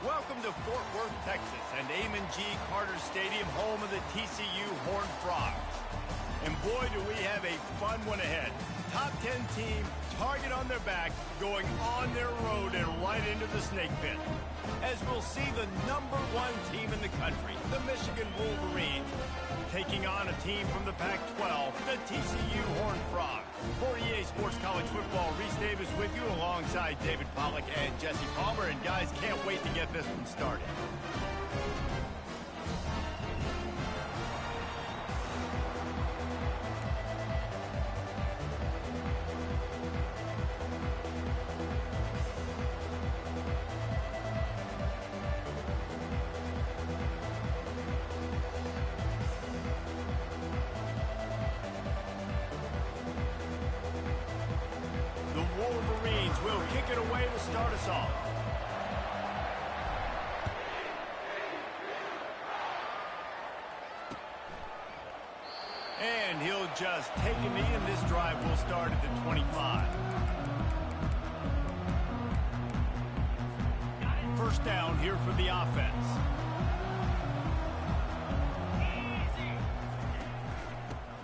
Welcome to Fort Worth, Texas, and Amon G. Carter Stadium, home of the TCU Horned Frogs. And boy, do we have a fun one ahead. Top 10 team, target on their back, going on their road and right into the snake pit. As we'll see the #1 team in the country, the Michigan Wolverines, taking on a team from the Pac-12, the TCU Horned Frogs. For EA Sports College Football, Reese Davis with you alongside David Pollack and Jesse Palmer. And guys, can't wait to get this one started. Wolverines will kick it away to start us off. And he'll just take a knee, and this drive will start at the 25. First down here for the offense.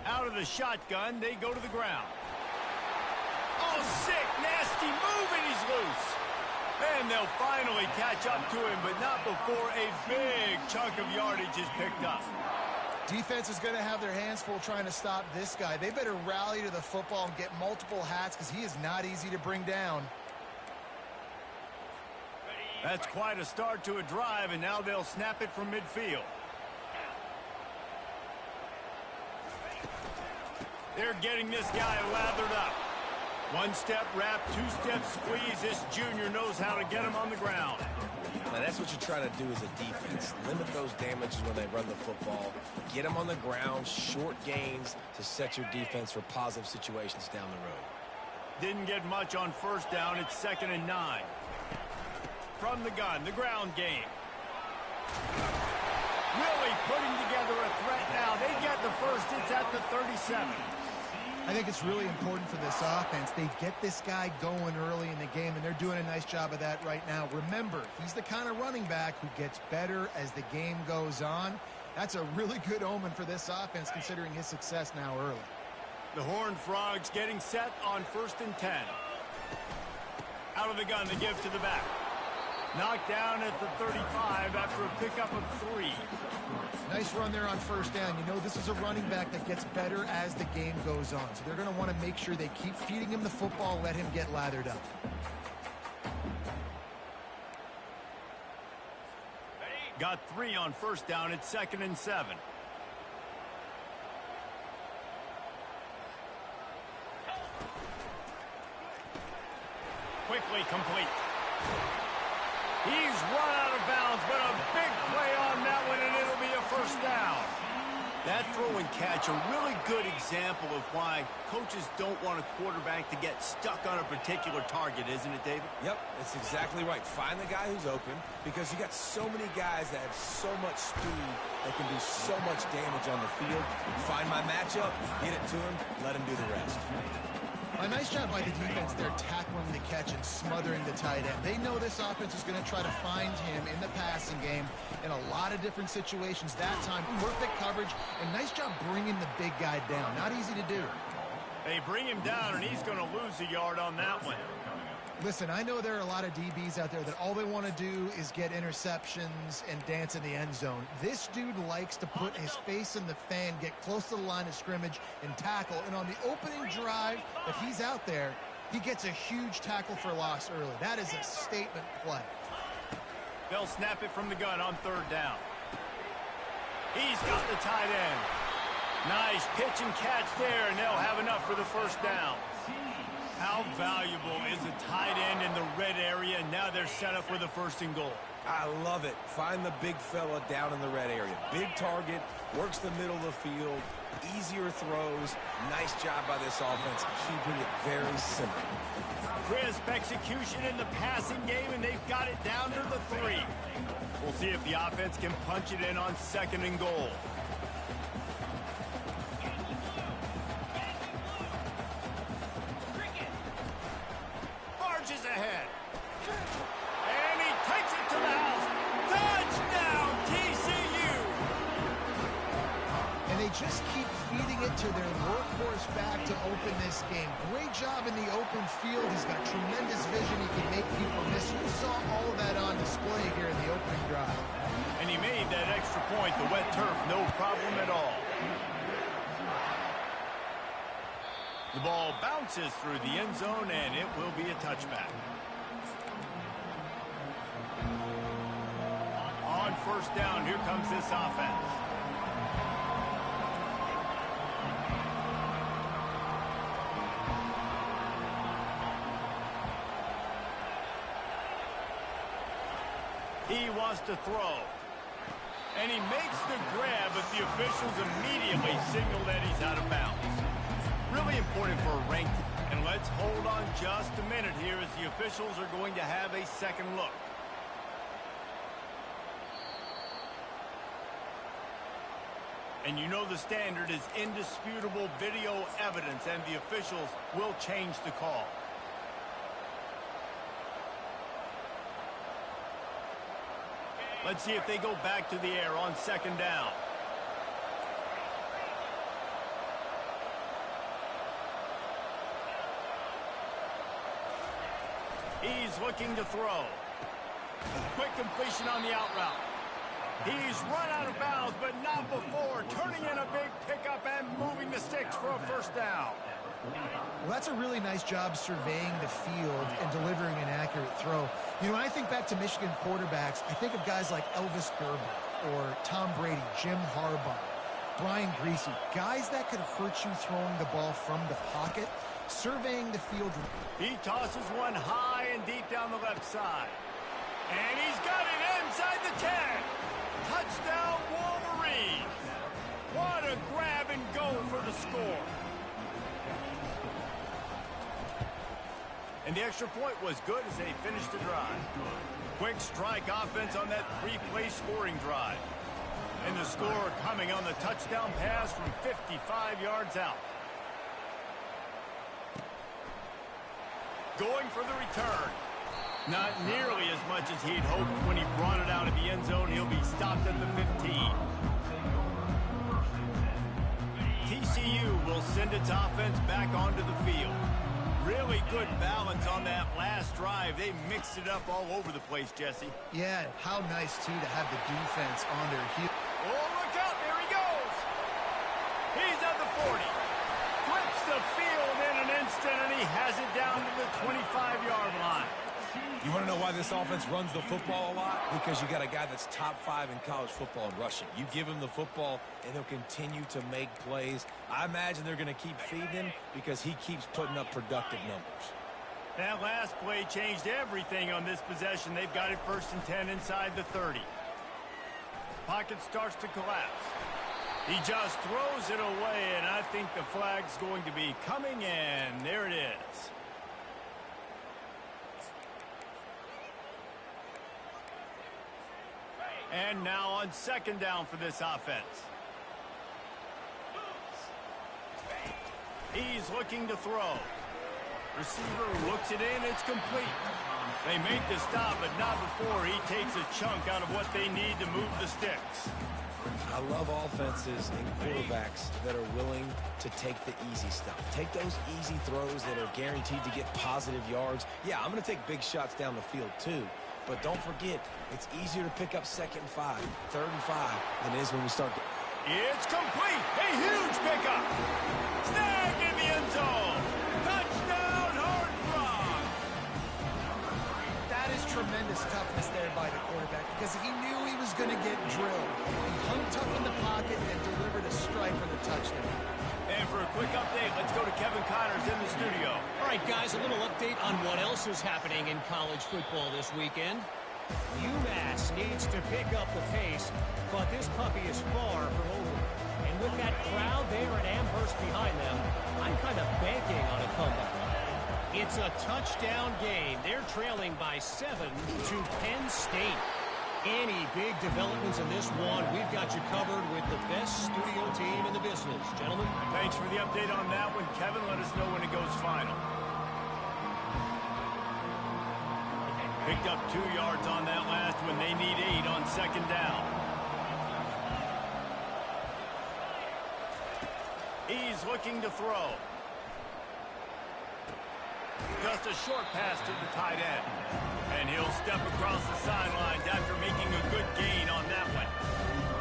Out of the shotgun, they go to the ground. Oh, sick, nasty move, and he's loose. And they'll finally catch up to him, but not before a big chunk of yardage is picked up. Defense is going to have their hands full trying to stop this guy. They better rally to the football and get multiple hats because he is not easy to bring down. That's quite a start to a drive, and now they'll snap it from midfield. They're getting this guy lathered up. One-step wrap, two-step squeeze. This junior knows how to get him on the ground. Now, that's what you're trying to do as a defense. Limit those damages when they run the football. Get them on the ground, short gains to set your defense for positive situations down the road. Didn't get much on first down. It's 2nd and 9. From the gun, the ground game. Really putting together a threat now. They get the first. It's at the 37. I think it's really important for this offense. They get this guy going early in the game, and they're doing a nice job of that right now. Remember, he's the kind of running back who gets better as the game goes on. That's a really good omen for this offense, considering his success now early. The Horned Frogs getting set on 1st and 10. Out of the gun, the give to the back. Knocked down at the 35 after a pickup of 3. Nice run there on first down. You know, this is a running back that gets better as the game goes on. So they're going to want to make sure they keep feeding him the football, let him get lathered up. Got 3 on first down. It's 2nd and 7. Quickly complete. He's run out of bounds, but a big play on that one, and it'll be a first down. That throw and catch, a really good example of why coaches don't want a quarterback to get stuck on a particular target, isn't it, David? Yep, that's exactly right. Find the guy who's open, because you got so many guys that have so much speed that can do so much damage on the field. Find my matchup, get it to him, let him do the rest. A nice job by the defense there, tackling the catch and smothering the tight end. They know this offense is going to try to find him in the passing game in a lot of different situations. That time, perfect coverage, and nice job bringing the big guy down. Not easy to do. They bring him down, and he's going to lose a yard on that one. Listen, I know there are a lot of DBs out there that all they want to do is get interceptions and dance in the end zone. This dude likes to put his face in the fan, get close to the line of scrimmage, and tackle. And on the opening drive that he's out there, he gets a huge tackle for loss early. That is a statement play. They'll snap it from the gun on 3rd down. He's got the tight end. Nice pitch and catch there, and they'll have enough for the first down. How valuable is a tight end in the red area? Now they're set up with a 1st and goal. I love it. Find the big fella down in the red area. Big target, works the middle of the field, easier throws. Nice job by this offense, keeping it very simple. Crisp execution in the passing game, and they've got it down to the 3. We'll see if the offense can punch it in on 2nd and goal. Barges ahead. And he takes it to the house. to their workhorse back to open this game. Great job in the open field. He's got tremendous vision. He can make people miss. You saw all of that on display here in the opening drive. And he made that extra point, the wet turf, no problem at all. The ball bounces through the end zone, and it will be a touchback. On first down, here comes this offense. He wants to throw. And he makes the grab, but the officials immediately signal that he's out of bounds. Really important for a ranked. And let's hold on just a minute here as the officials are going to have a second look. And you know the standard is indisputable video evidence, and the officials will change the call. Let's see if they go back to the air on second down. He's looking to throw. Quick completion on the out route. He's run out of bounds, but not before turning in a big pickup and moving the sticks for a first down. Well, that's a really nice job surveying the field and delivering an accurate throw. You know, when I think back to Michigan quarterbacks, I think of guys like Elvis Gerber or Tom Brady, Jim Harbaugh, Brian Griese, guys that could hurt you throwing the ball from the pocket. Surveying the field. He tosses one high and deep down the left side. And he's got it inside the 10. Touchdown, Wolverines. What a grab and go for the score. And the extra point was good as they finished the drive. Quick strike offense on that three-play scoring drive. And the score coming on the touchdown pass from 55 yards out. Going for the return. Not nearly as much as he'd hoped when he brought it out of the end zone. He'll be stopped at the 15. TCU will send its offense back onto the field. Really good balance on that last drive. They mixed it up all over the place, Jesse. Yeah, how nice, too, to have the defense on their heels. Oh, look out. There he goes. He's at the 40. Flips the field in an instant, and he has it down to the 25-yard line. You want to know why this offense runs the football a lot? Because you got a guy that's top 5 in college football in rushing. You give him the football, and he'll continue to make plays. I imagine they're going to keep feeding him because he keeps putting up productive numbers. That last play changed everything on this possession. They've got it 1st and 10 inside the 30. Pocket starts to collapse. He just throws it away, and I think the flag's going to be coming in. There it is. And now on second down for this offense. He's looking to throw. Receiver looks it in. It's complete. They make the stop, but not before he takes a chunk out of what they need to move the sticks. I love offenses and quarterbacks that are willing to take the easy stuff. Take those easy throws that are guaranteed to get positive yards. Yeah, I'm going to take big shots down the field too. But don't forget, it's easier to pick up 2nd and 5, 3rd and 5 than it is when we start. It's complete. A huge pickup. Snag in the end zone. Touchdown, Hard Rock. That is tremendous toughness there by the quarterback because he knew he was going to get drilled. He hung tough in the pocket and delivered a strike for the touchdown. And for a quick update, let's go to Kevin Connors in the studio. All right, guys, a little update on what else is happening in college football this weekend. UMass needs to pick up the pace, but this puppy is far from over. And with that crowd there at Amherst behind them, I'm kind of banking on a comeback. It's a touchdown game. They're trailing by 7 to Penn State. Any big developments in this one, we've got you covered with the best studio team in the business. Gentlemen. Thanks for the update on that one, Kevin. Let us know when it goes final. Picked up 2 yards on that last one. They need 8 on second down. He's looking to throw. Just a short pass to the tight end. And he'll step across the sidelines after making a good gain on that one.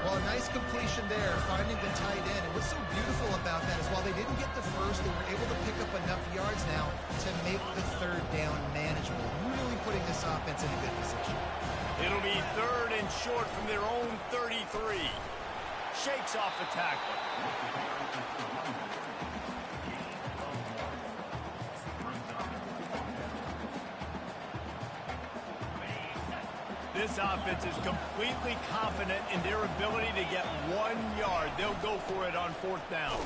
Well, a nice completion there, finding the tight end. And what's so beautiful about that is while they didn't get the first, they were able to pick up enough yards now to make the third down manageable, really putting this offense in a good position. It'll be 3rd and short from their own 33. Shakes off the tackle. This offense is completely confident in their ability to get 1 yard. They'll go for it on 4th down.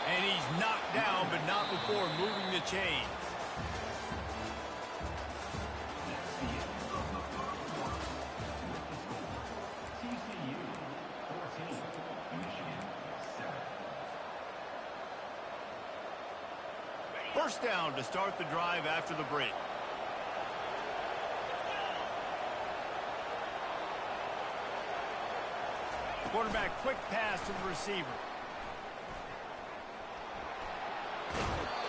And he's knocked down, but not before moving the chains. First down to start the drive after the break. Quarterback quick pass to the receiver.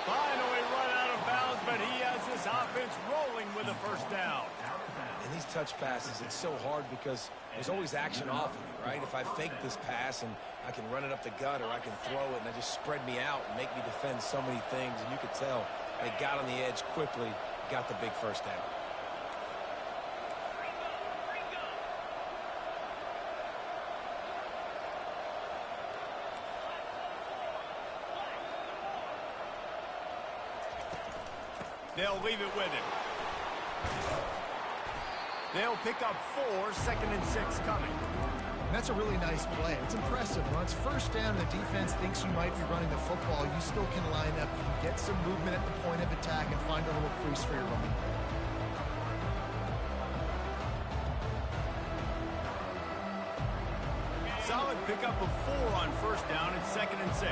Finally run out of bounds, but he has this offense rolling with a first down. In these touch passes, it's so hard because there's always action off of it, right? If I fake this pass and I can run it up the gut or I can throw it and they just spread me out and make me defend so many things, and you could tell they got on the edge quickly, got the big first down. They'll leave it with him. They'll pick up 4, 2nd and 6 coming. That's a really nice play. It's impressive. When it's first down, the defense thinks you might be running the football. You still can line up, you can get some movement at the point of attack, and find a little crease for your running. Solid pickup of 4 on first down and 2nd and 6.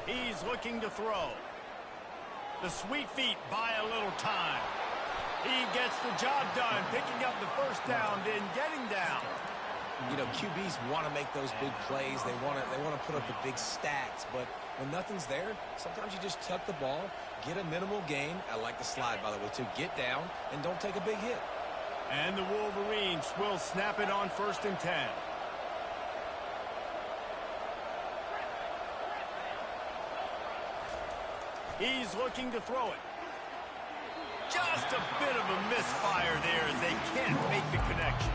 He's looking to throw. The sweet feet buy a little time. He gets the job done, picking up the first down, then getting down. You know, QBs want to make those big plays. They want to put up the big stats. But when nothing's there, sometimes you just tuck the ball, get a minimal gain. I like the slide, by the way, to get down and don't take a big hit. And the Wolverines will snap it on 1st and 10. He's looking to throw it. Just a bit of a misfire there as they can't make the connection.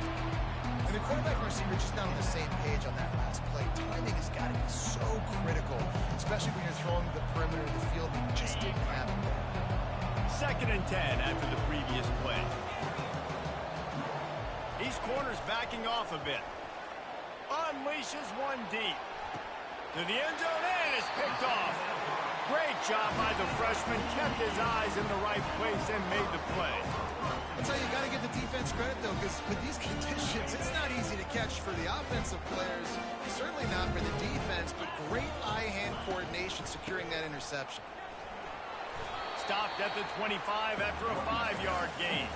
And the quarterback and receiver just not on the same page on that last play. Timing has got to be so critical, especially when you're throwing to the perimeter of the field. It just didn't happen there. 2nd and 10 after the previous play. These corners backing off a bit. Unleashes one deep. To the end zone, and it's picked off. Great job by the freshman. Kept his eyes in the right place and made the play. That's how you got to give the defense credit, though, because with these conditions, it's not easy to catch for the offensive players. Certainly not for the defense, but great eye-hand coordination securing that interception. Stopped at the 25 after a 5-yard gain.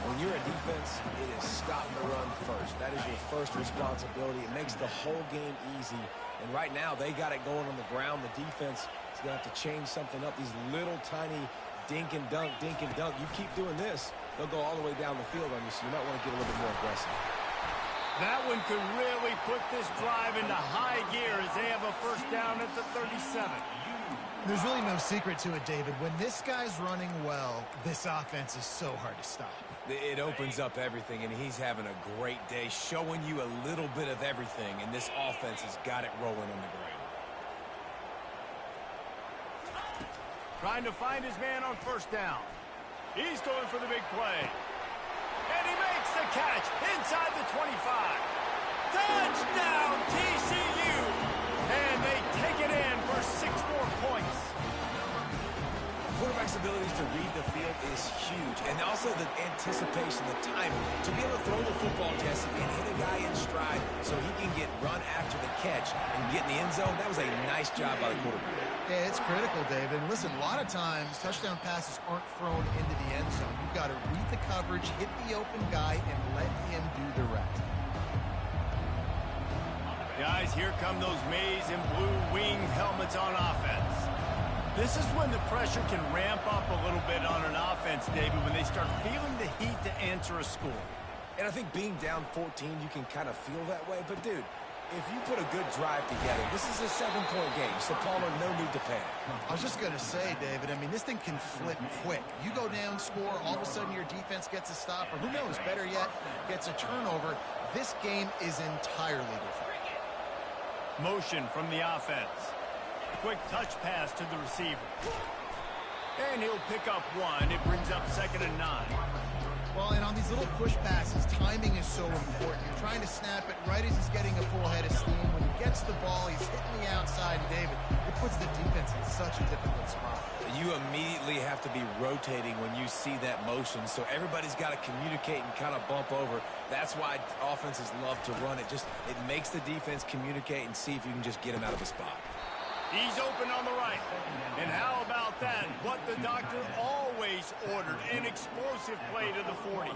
When you're a defense, it is stop the run first. That is your first responsibility. It makes the whole game easy. And right now, they got it going on the ground. The defense is going to have to change something up. These little tiny dink and dunk, dink and dunk. You keep doing this, they'll go all the way down the field on you, so you might want to get a little bit more aggressive. That one could really put this drive into high gear as they have a first down at the 37. There's really no secret to it, David. When this guy's running well, this offense is so hard to stop. It opens up everything, and he's having a great day, showing you a little bit of everything, and this offense has got it rolling on the ground. Trying to find his man on first down. He's going for the big play. And he makes the catch inside the 25. Touchdown, TCU! And they take it in for 6 more points. Quarterback's abilities to read the field is huge, and also the anticipation, the timing, to be able to throw the football, Jesse, and hit a guy in stride so he can get run after the catch and get get in the end zone, that was a nice job by the quarterback. Yeah, it's critical, David. And listen, a lot of times touchdown passes aren't thrown into the end zone. You've got to read the coverage, hit the open guy, and let him do the rest. Guys, here come those maize and blue wing helmets on offense. This is when the pressure can ramp up a little bit on an offense, David, when they start feeling the heat to answer a score. And I think being down 14, you can kind of feel that way. But, dude, if you put a good drive together, this is a 7-point game. So, Palmer, no need to panic. I was just going to say, David, I mean, this thing can flip quick. You go down, score, all of a sudden your defense gets a stop, or who knows, better yet, gets a turnover. This game is entirely different. Motion from the offense. Quick touch pass to the receiver. And he'll pick up one. It brings up 2nd and 9. Well, and on these little push passes, timing is so important. You're trying to snap it right as he's getting a full head of steam. When he gets the ball, he's hitting the outside. And, David, it puts the defense in such a difficult spot. You immediately have to be rotating when you see that motion, so everybody's got to communicate and kind of bump over. That's why offenses love to run it. It makes the defense communicate and see if you can just get him out of a spot. He's open on the right. And how about that? What the doctor always ordered, an explosive play to the 40.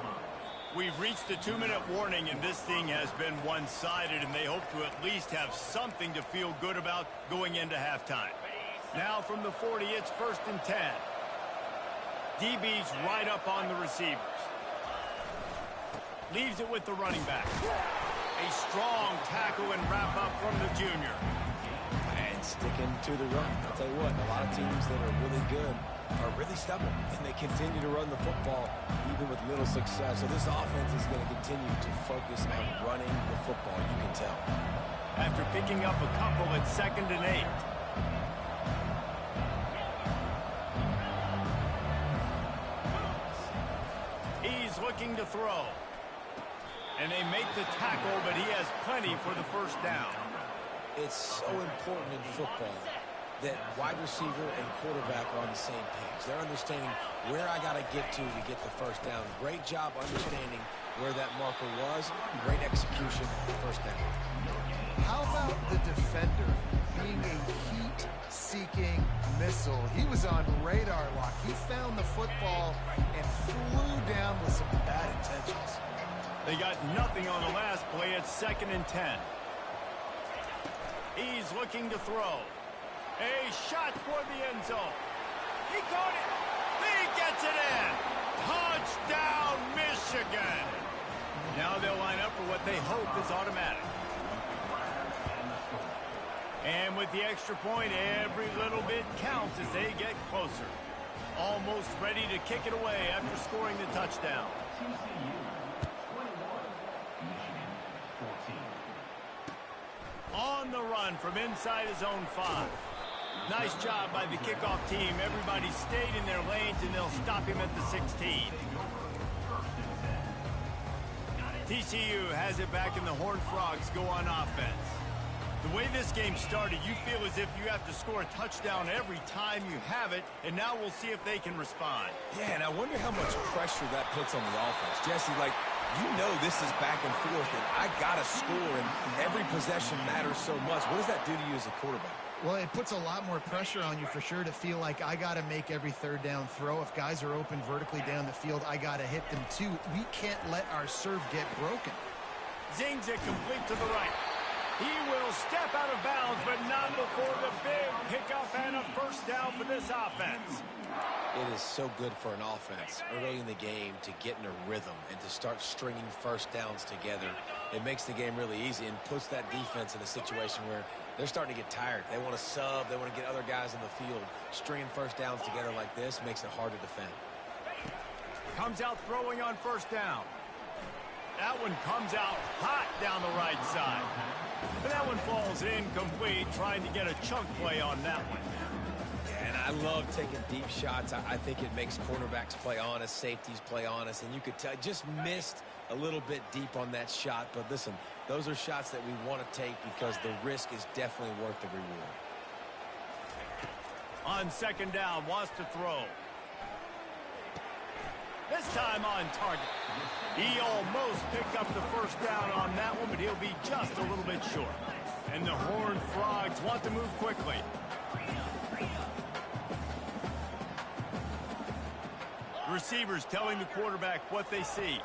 We've reached the 2-minute warning, and this thing has been one-sided, and they hope to at least have something to feel good about going into halftime. Now from the 40, it's 1st and 10. DB's right up on the receivers. Leaves it with the running back. A strong tackle and wrap up from the junior. And sticking to the run. I'll tell you what, a lot of teams that are really good are really stubborn, and they continue to run the football even with little success. So this offense is going to continue to focus on running the football, you can tell. After picking up a couple at 2nd and 8. He's looking to throw. And they make the tackle, but he has plenty for the 1st down. It's so important in football that wide receiver and quarterback are on the same page. They're understanding where I got to get to get the 1st down. Great job understanding where that marker was. Great execution, 1st down. How about the defender being a heat-seeking missile? He was on radar lock. He found the football and flew down with some bad intentions. They got nothing on the last play at 2nd and 10. He's looking to throw. A shot toward the end zone. He caught it. He gets it in. Touchdown, Michigan. Now they'll line up for what they hope is automatic. And with the extra point, every little bit counts as they get closer. Almost ready to kick it away after scoring the touchdown. On the run from inside his own 5. Nice job by the kickoff team. Everybody stayed in their lanes, and they'll stop him at the 16. TCU has it back, and the Horned Frogs go on offense. The way this game started, you feel as if you have to score a touchdown every time you have it, and now we'll see if they can respond. Yeah, and I wonder how much pressure that puts on the offense. Jesse, you know this is back and forth, and I got to score, and every possession matters so much. What does that do to you as a quarterback? Well, it puts a lot more pressure on you for sure to feel like I got to make every 3rd down throw. If guys are open vertically down the field, I got to hit them too. We can't let our serve get broken. Zings it complete to the right. He will step out of bounds, but not before the big pickup and a 1st down for this offense. It is so good for an offense early in the game to get in a rhythm and to start stringing 1st downs together. It makes the game really easy and puts that defense in a situation where they're starting to get tired. They want to sub. They want to get other guys in the field. Stringing 1st downs together like this makes it hard to defend. Comes out throwing on 1st down. That one comes out hot down the right side. But that one falls incomplete, trying to get a chunk play on that one. And I love taking deep shots. I think it makes cornerbacks play honest, safeties play honest, and you could tell just missed a little bit deep on that shot. But listen, those are shots that we want to take because the risk is definitely worth the reward. On 2nd down, wants to throw. This time on target. He almost picked up the 1st down on that one, but he'll be just a little bit short. And the Horned Frogs want to move quickly. Receivers telling the quarterback what they see.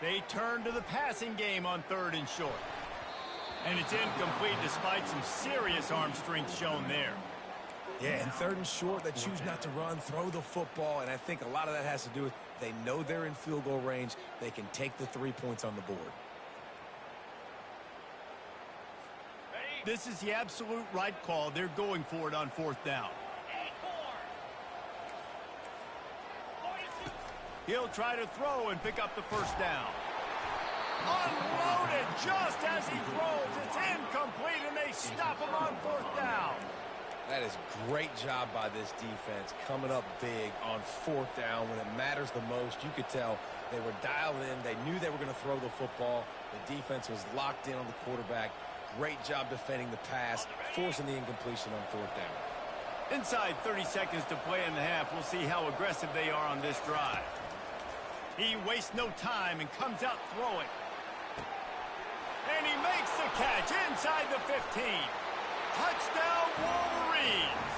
They turn to the passing game on 3rd and short. And it's incomplete despite some serious arm strength shown there. Yeah, and 3rd and short, they choose not to run, throw the football, and I think a lot of that has to do with they know they're in field goal range. They can take the 3 points on the board. This is the absolute right call. They're going for it on 4th down. He'll try to throw and pick up the 1st down. Unloaded just as he throws. It's incomplete, and they stop him on 4th down. That is great job by this defense, coming up big on 4th down when it matters the most. You could tell they were dialed in. They knew they were going to throw the football. The defense was locked in on the quarterback. Great job defending the pass, forcing the incompletion on 4th down. Inside 30 seconds to play in the half. We'll see how aggressive they are on this drive. He wastes no time and comes out throwing. And he makes the catch inside the 15. Touchdown, Wolverines.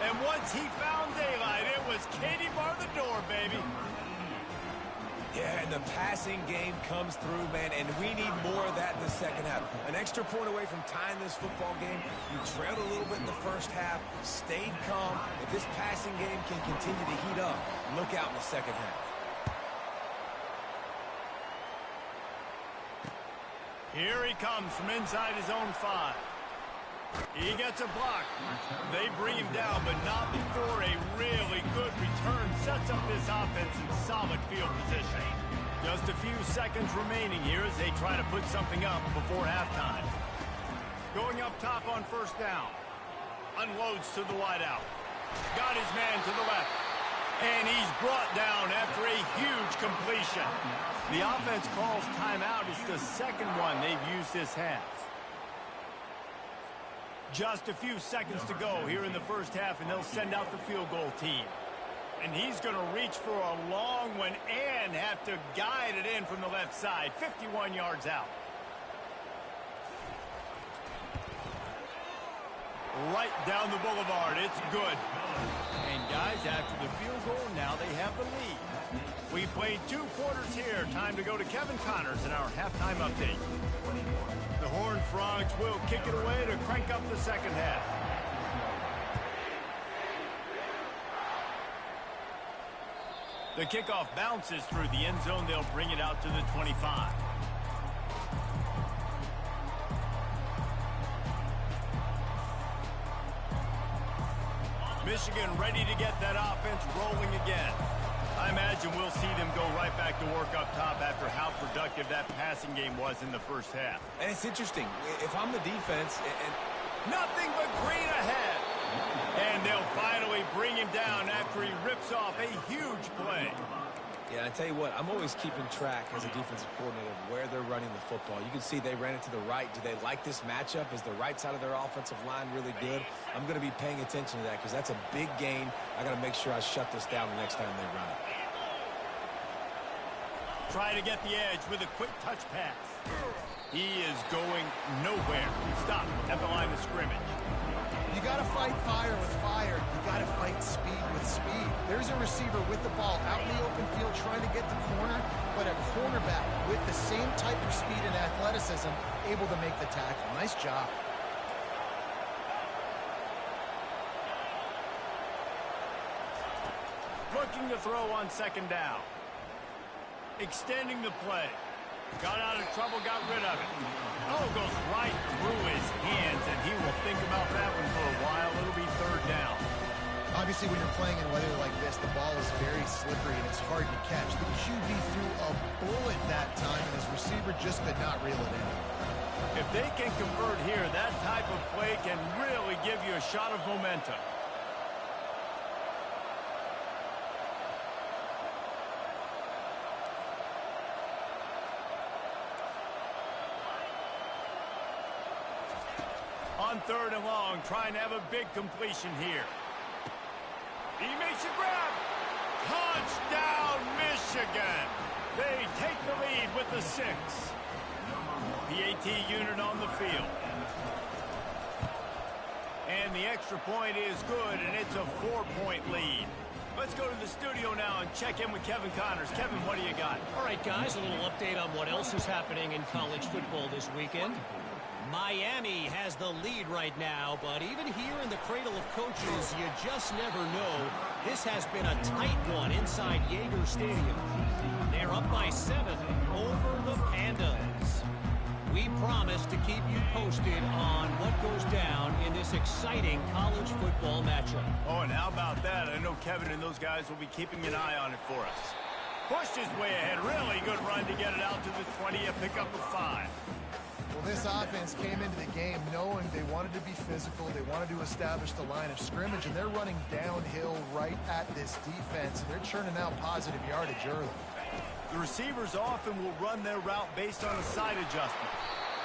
And once he found daylight, it was Katie bar the door, baby. Yeah, and the passing game comes through, man, and we need more of that in the second half. An extra point away from tying this football game. You trailed a little bit in the first half, stayed calm. If this passing game can continue to heat up, look out in the second half. Here he comes from inside his own 5. He gets a block. They bring him down, but not before a really good return sets up this offense in solid field position. Just a few seconds remaining here as they try to put something up before halftime. Going up top on 1st down. Unloads to the wideout. Got his man to the left. And he's brought down after a huge completion. The offense calls timeout. It's the second one they've used this half. Just a few seconds to go here in the first half, and they'll send out the field goal team. And he's going to reach for a long one and have to guide it in from the left side, 51 yards out. Right down the boulevard. It's good. And guys, after the field goal, now they have the lead. We played 2 quarters here. Time to go to Kevin Connors in our halftime update. The Horned Frogs will kick it away to crank up the second half. The kickoff bounces through the end zone. They'll bring it out to the 25. Michigan ready to get that offense rolling again. I imagine we'll see them go right back to work up top after how productive that passing game was in the first half. And it's interesting. If I'm the defense, and nothing but green ahead. And they'll finally bring him down after he rips off a huge play. Yeah, I tell you what, I'm always keeping track as a defensive coordinator of where they're running the football. You can see they ran it to the right. Do they like this matchup? Is the right side of their offensive line really good? I'm going to be paying attention to that because that's a big gain. I got to make sure I shut this down the next time they run it. Try to get the edge with a quick touch pass. He is going nowhere. Stop at the line of scrimmage. You got to fight fire with fire. You got to fight speed with speed. There's a receiver with the ball out in the open field trying to get the corner, but a cornerback with the same type of speed and athleticism able to make the tackle. Nice job. Looking to throw on 2nd down. Extending the play. Got out of trouble, got rid of it. Oh, goes right through his hands, and he will think about that one for a while. It'll be 3rd down. Obviously, when you're playing in weather like this, the ball is very slippery and it's hard to catch. The QB threw a bullet that time, and his receiver just could not reel it in. If they can convert here, that type of play can really give you a shot of momentum. On 3rd and long, trying to have a big completion here. He makes a grab. Touchdown, Michigan. They take the lead with the 6. The the AT unit on the field. And the extra point is good, and it's a 4-point lead. Let's go to the studio now and check in with Kevin Connors. Kevin, what do you got? All right, guys, a little update on what else is happening in college football this weekend. Miami has the lead right now, but even here in the cradle of coaches, you just never know. This has been a tight one inside Yager Stadium. They're up by 7 over the Pandas. We promise to keep you posted on what goes down in this exciting college football matchup. Oh, and how about that? I know Kevin and those guys will be keeping an eye on it for us. Pushed his way ahead. Really good run to get it out to the 20, a pickup of 5. Well, this offense came into the game knowing they wanted to be physical. They wanted to establish the line of scrimmage, and they're running downhill right at this defense. And they're churning out positive yardage early. The receivers often will run their route based on a side adjustment.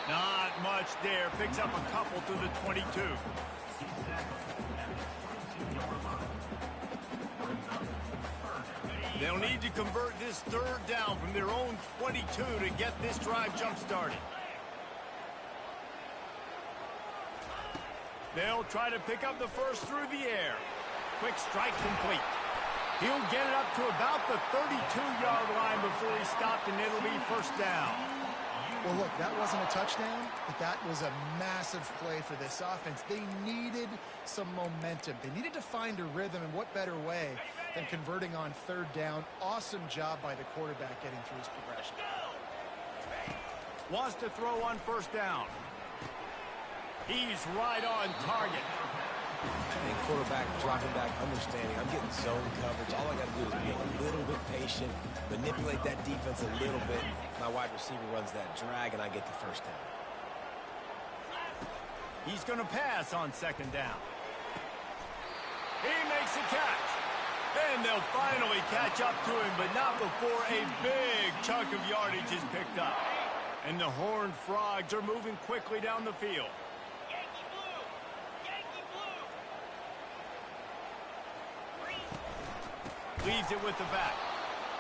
Not much there. Picks up a couple to the 22. They'll need to convert this 3rd down from their own 22 to get this drive jump-started. They'll try to pick up the first through the air. Quick strike complete. He'll get it up to about the 32-yard line before he stopped, and it'll be 1st down. Well, look, that wasn't a touchdown, but that was a massive play for this offense. They needed some momentum. They needed to find a rhythm, and what better way than converting on 3rd down. Awesome job by the quarterback getting through his progression. Wants to throw on 1st down. He's right on target. And quarterback dropping back, understanding I'm getting zone coverage. All I got to do is be a little bit patient, manipulate that defense a little bit. My wide receiver runs that drag, and I get the 1st down. He's going to pass on 2nd down. He makes a catch. And they'll finally catch up to him, but not before a big chunk of yardage is picked up. And the Horned Frogs are moving quickly down the field. Leaves it with the back.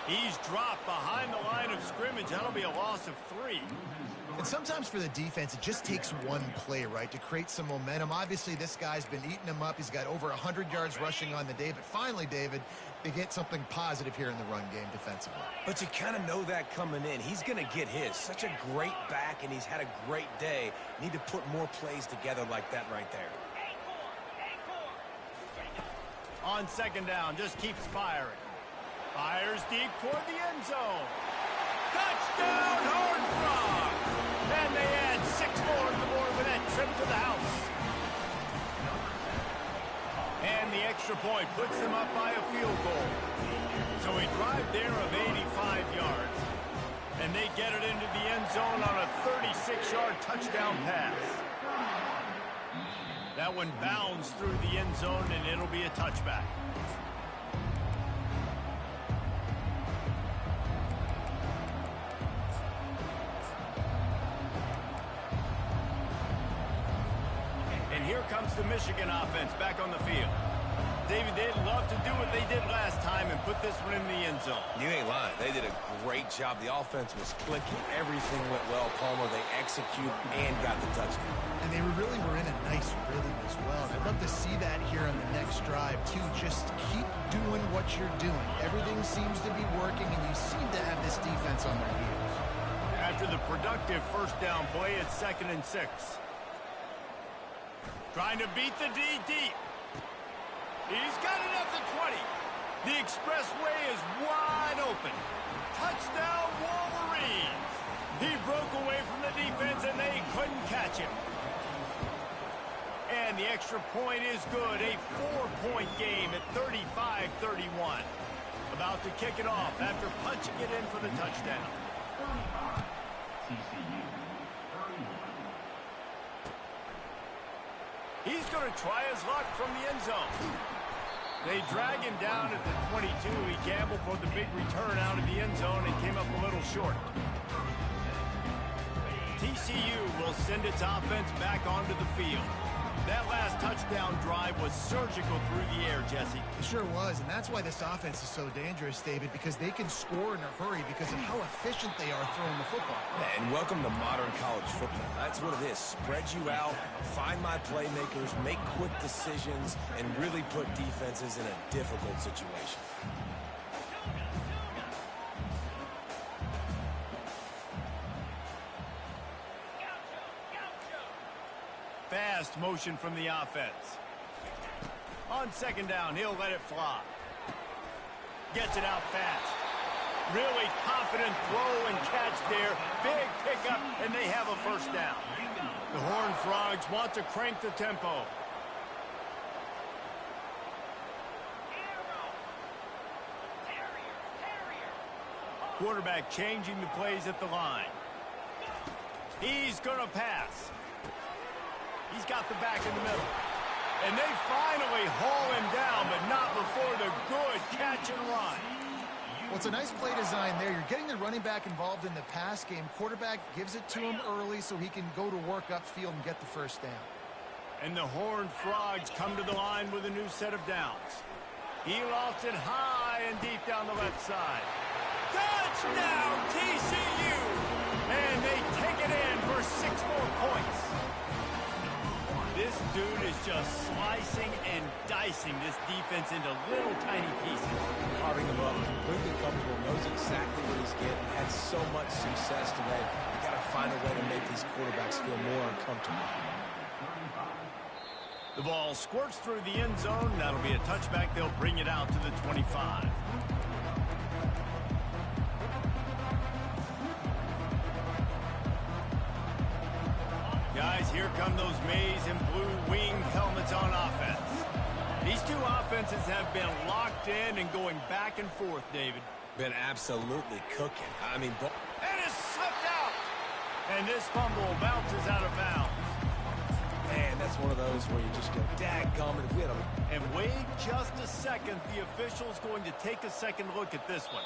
He's dropped behind the line of scrimmage. That'll be a loss of 3. And sometimes for the defense, it just takes one play, right, to create some momentum. Obviously, this guy's been eating him up. He's got over 100 yards rushing on the day. But finally, David, they get something positive here in the run game defensively. But you kind of know that coming in. He's going to get his. Such a great back, and he's had a great day. Need to put more plays together like that right there. On 2nd down, just keeps firing. Fires deep toward the end zone. Touchdown, Horned Frogs! And they add 6 more to the board with that trip to the house. And the extra point puts them up by a field goal. So a drive there of 85 yards. And they get it into the end zone on a 36-yard touchdown pass. That one bounds through the end zone, and it'll be a touchback. And here comes the Michigan offense back on the field. David, they'd love to do what they did last time and put this one in the end zone. You ain't lying. They did a great job. The offense was clicking. Everything went well, Palmer. They executed and got the touchdown. And they really were in a nice rhythm as well. And I'd love to see that here on the next drive, too. Just keep doing what you're doing. Everything seems to be working, and you seem to have this defense on their heels. After the productive 1st down play, it's 2nd and 6. Trying to beat the D deep. He's got it at the 20. The expressway is wide open. Touchdown, Wolverines. He broke away from the defense, and they couldn't catch him. And the extra point is good. A 4-point game at 35-31. About to kick it off after punching it in for the touchdown. TCU. He's going to try his luck from the end zone. They drag him down at the 22. He gambled for the big return out of the end zone and came up a little short. TCU will send its offense back onto the field. That last touchdown drive was surgical through the air, Jesse. It sure was, and that's why this offense is so dangerous, David, because they can score in a hurry because of how efficient they are throwing the football. And welcome to modern college football. That's what it is. Spread you out, find my playmakers, make quick decisions, and really put defenses in a difficult situation. Fast motion from the offense. On second down, he'll let it fly. Gets it out fast. Really confident throw and catch there. Big pickup, and they have a first down. The Horned Frogs want to crank the tempo. Quarterback changing the plays at the line. He's going to pass. He's got the back in the middle. And they finally haul him down, but not before the good catch and run. Well, it's a nice play design there. You're getting the running back involved in the pass game. Quarterback gives it to him early so he can go to work upfield and get the first down. And the Horned Frogs come to the line with a new set of downs. He lofts it high and deep down the left side. Touchdown, TCU! And they take it in for 6 more points. This dude is just slicing and dicing this defense into little tiny pieces. Carving him up, completely comfortable, knows exactly what he's getting, had so much success today. You got to find a way to make these quarterbacks feel more uncomfortable. The ball squirts through the end zone. That'll be a touchback. They'll bring it out to the 25. Guys, here come those maize and blue winged helmets on offense. These two offenses have been locked in and going back and forth, David. Been absolutely cooking. I mean, and it's slipped out. And this fumble bounces out of bounds. Man, that's one of those where you just go, dadgummit, if we had a... And wait just a second. The official's going to take a second look at this one.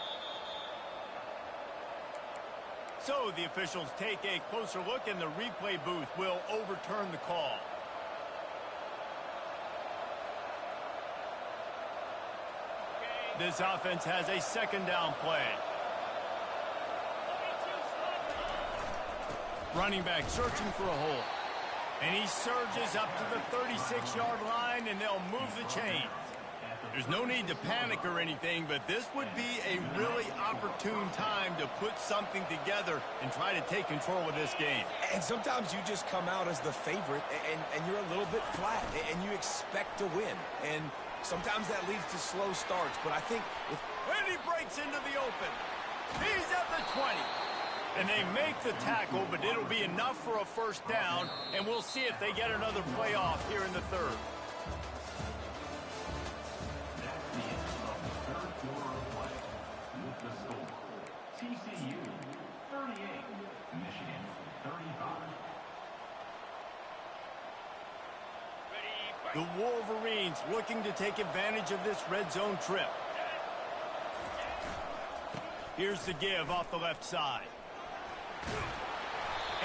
So the officials take a closer look, and the replay booth will overturn the call. This offense has a second down play. Running back searching for a hole. And he surges up to the 36-yard line, and they'll move the chains. There's no need to panic or anything, but this would be a really opportune time to put something together and try to take control of this game. And sometimes you just come out as the favorite, and you're a little bit flat, and you expect to win. And sometimes that leads to slow starts, but I think... When he breaks into the open, he's at the 20. And they make the tackle, but it'll be enough for a first down, and we'll see if they get another play off here in the third. TCU 38, Michigan 35. The Wolverines looking to take advantage of this red zone trip. Here's the give off the left side.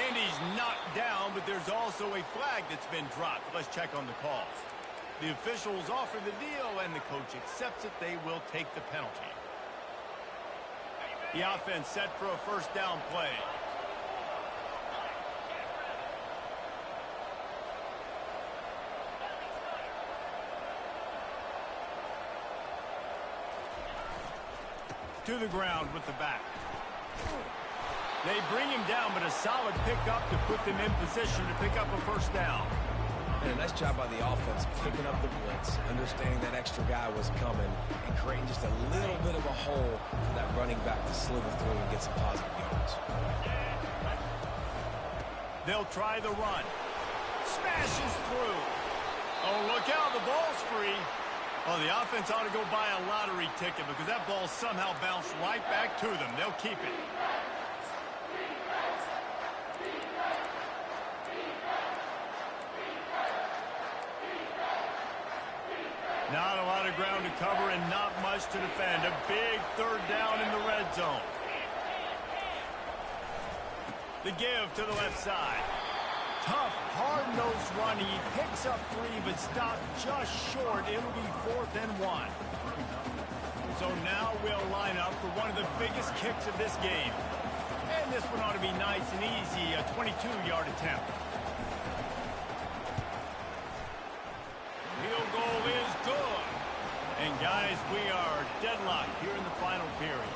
And he's knocked down, but there's also a flag that's been dropped. Let's check on the call. The officials offer the deal, and the coach accepts it. They will take the penalty. The offense set for a first down play. To the ground with the back. They bring him down, but a solid pickup to put them in position to pick up a first down. And a nice job by the offense picking up the blitz, understanding that extra guy was coming, and creating just a little bit of a hole for that running back to slither through and get some positive yards. They'll try the run. Smashes through. Oh, look out, the ball's free. Oh, the offense ought to go buy a lottery ticket because that ball somehow bounced right back to them. They'll keep it. Not a lot of ground to cover and not much to defend. A big third down in the red zone. The give to the left side. Tough, hard-nosed running. He picks up 3, but stopped just short. It'll be 4th and 1. So now we'll line up for one of the biggest kicks of this game. And this one ought to be nice and easy, a 22-yard attempt. Field goal is good. And guys, we are deadlocked here in the final period.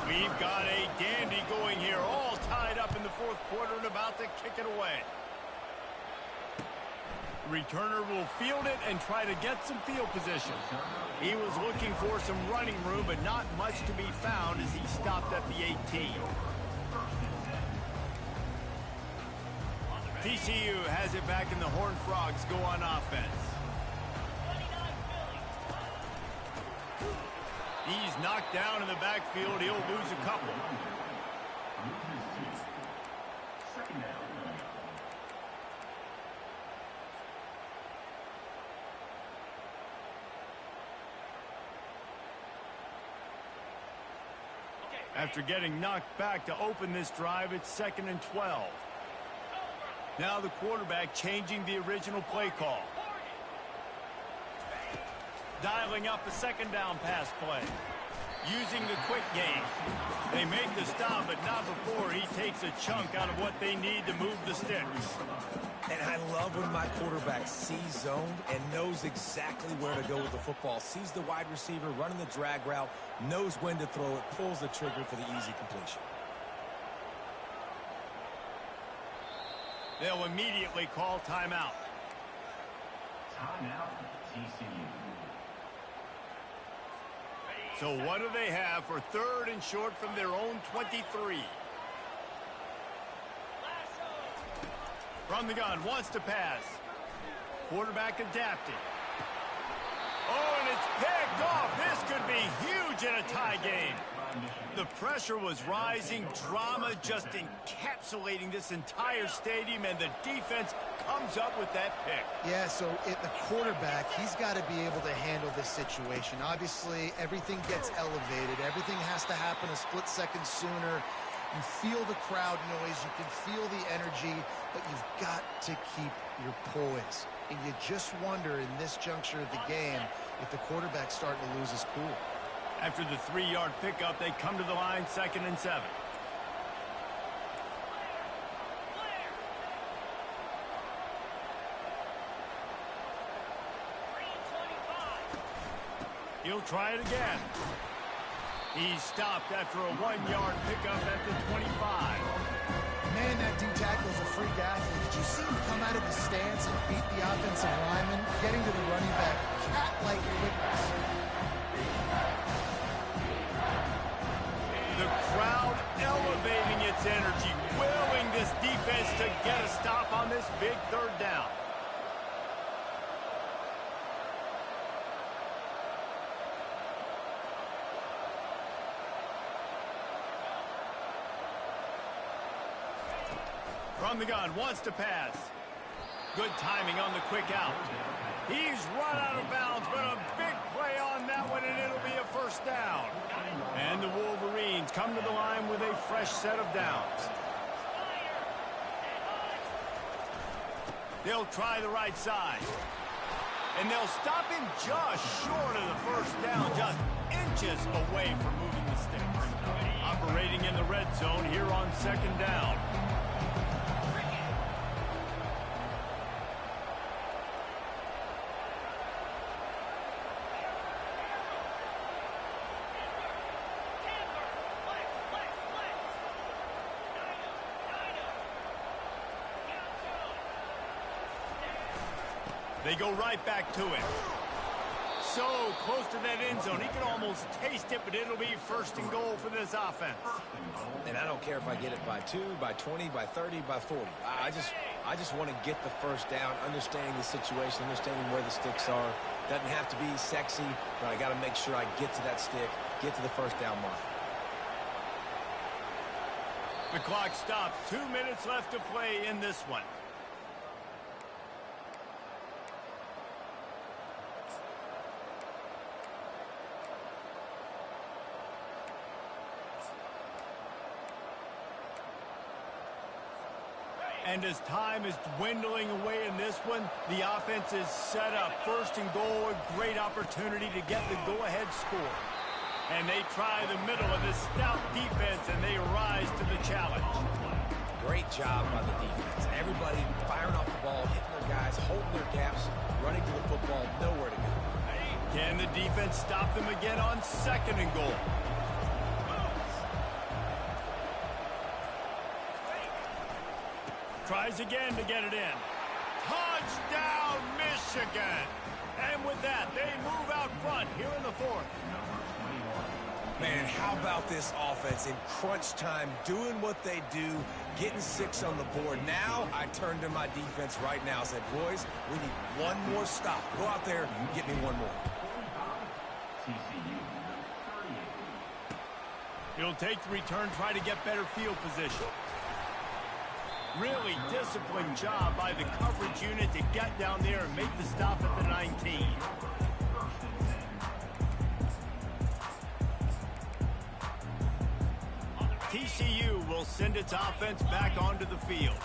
We've got a dandy going here, all tied up in the 4th quarter and about to kick it away. Returner will field it and try to get some field position. He was looking for some running room, but not much to be found as he stopped at the 18. TCU has it back, and the Horned Frogs go on offense. He's knocked down in the backfield. He'll lose a couple. After getting knocked back to open this drive, it's 2nd and 12. Now the quarterback changing the original play call. Dialing up a 2nd down pass play. Using the quick game. They make the stop, but not before he takes a chunk out of what they need to move the sticks. And I love when my quarterback sees zoned and knows exactly where to go with the football. Sees the wide receiver running the drag route, knows when to throw it, pulls the trigger for the easy completion. They'll immediately call timeout. Timeout, TCU. So what do they have for 3rd and short from their own 23? From the gun, wants to pass. Quarterback adapted. Oh, and it's picked off. This could be huge in a tie game. The pressure was rising, drama just encapsulating this entire stadium, and the defense comes up with that pick. Yeah, so the quarterback, he's got to be able to handle this situation. Obviously, everything gets elevated. Everything has to happen a split second sooner. You feel the crowd noise. You can feel the energy, but you've got to keep your poise. And you just wonder in this juncture of the game if the quarterback's starting to lose his cool. After the 3-yard pickup, they come to the line, 2nd and 7. He'll try it again. He's stopped after a 1-yard pickup at the 25. Man, that D-tackle's a freak athlete. Did you see him come out of his stance and beat the offensive lineman, getting to the running back? Cat-like quickness. The crowd elevating its energy, willing this defense to get a stop on this big 3rd down. From the gun, wants to pass. Good timing on the quick out. He's run out of bounds, but a big play on that one, and it'll be a 1st down. And the Wolverines come to the line with a fresh set of downs. They'll try the right side. And they'll stop him just short of the 1st down, just inches away from moving the sticks. Operating in the red zone here on 2nd down. They go right back to it. So close to that end zone. He can almost taste it, but it'll be 1st and goal for this offense. And I don't care if I get it by 2, by 20, by 30, by 40. I just want to get the 1st down, understanding the situation, understanding where the sticks are. Doesn't have to be sexy, but I got to make sure I get to that stick, get to the 1st down mark. The clock stops. 2 minutes left to play in this one. And as time is dwindling away in this one, the offense is set up. First and goal, a great opportunity to get the go-ahead score. And they try the middle of this stout defense, and they rise to the challenge. Great job by the defense. Everybody firing off the ball, hitting their guys, holding their gaps, running to the football, nowhere to go. Can the defense stop them again on second and goal? Tries again to get it in. Touchdown, Michigan! And with that, they move out front here in the fourth. Man, how about this offense in crunch time, doing what they do, getting 6 on the board. Now I turn to my defense right now and said, boys, we need one more stop. Go out there and get me one more. TCU 38. He'll take the return, try to get better field position. Really disciplined job by the coverage unit to get down there and make the stop at the 19. TCU will send its offense back onto the field.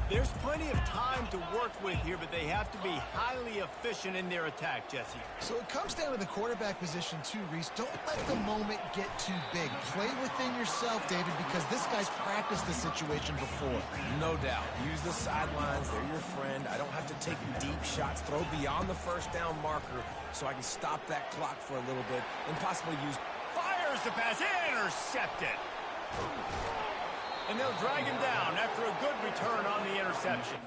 There's plenty of time to work with here, but they have to be highly efficient in their attack, Jesse. So it comes down to the quarterback position too, Reese. Don't let the moment get too big. Play within yourself, David, because this guy's practiced the situation before. No doubt. Use the sidelines. They're your friend. I don't have to take deep shots. Throw beyond the first down marker so I can stop that clock for a little bit and possibly use... Fires the pass, intercepted. And they'll drag him down after a good return on the interception.